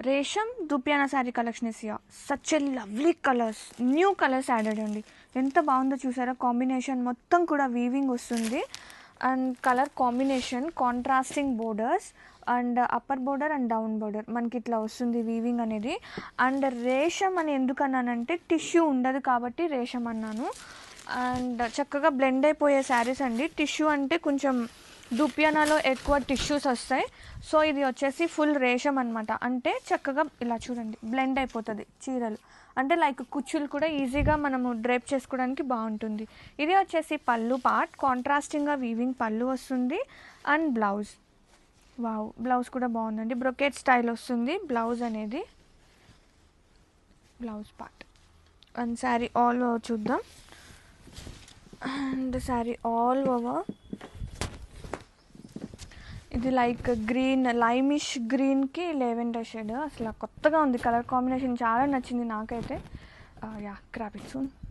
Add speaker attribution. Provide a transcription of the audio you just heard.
Speaker 1: రేషం దుపియానా sari collection is here. Such a lovely colours, new colours added అండి. ఎంత బాగుందో చూసారా, కాంబినేషన్ మొత్తం కూడా వీవింగ్ వస్తుంది. And colour combination contrasting borders and upper border and down border మనకి ఇట్లా వస్తుంది వీవింగ్ అనేది. అండ్ రేషం అని ఎందుకు అన్నానంటే టిష్యూ ఉండదు కాబట్టి రేషం అన్నాను. అండ్ చక్కగా బ్లెండ్ అయిపోయే శారీస్ అండి. టిష్యూ అంటే కొంచెం దుపియానాలో ఎక్కువ టిష్యూస్ వస్తాయి. సో ఇది వచ్చేసి ఫుల్ రేషం అనమాట. అంటే చక్కగా ఇలా చూడండి బ్లెండ్ అయిపోతుంది చీరలు. అంటే లైక్ కుచ్చులు కూడా ఈజీగా మనము డ్రేప్ చేసుకోవడానికి బాగుంటుంది. ఇది వచ్చేసి పళ్ళు పార్ట్, కాంట్రాస్టింగ్గా వీవింగ్ పళ్ళు వస్తుంది. అండ్ బ్లౌజ్, వావ్ బ్లౌజ్ కూడా బాగుందండి. బ్రొకెట్ స్టైల్ వస్తుంది బ్లౌజ్ అనేది, blouse part. And sari all over చూద్దాం. అండ్ శారీ ఆల్ ఓవర్ ఇది లైక్ గ్రీన్, లైమిష్ గ్రీన్కి లెవెండర్ షేడ్. అసలు కొత్తగా ఉంది కలర్ కాంబినేషన్, చాలా నచ్చింది నాకైతే. Yeah, grab it soon.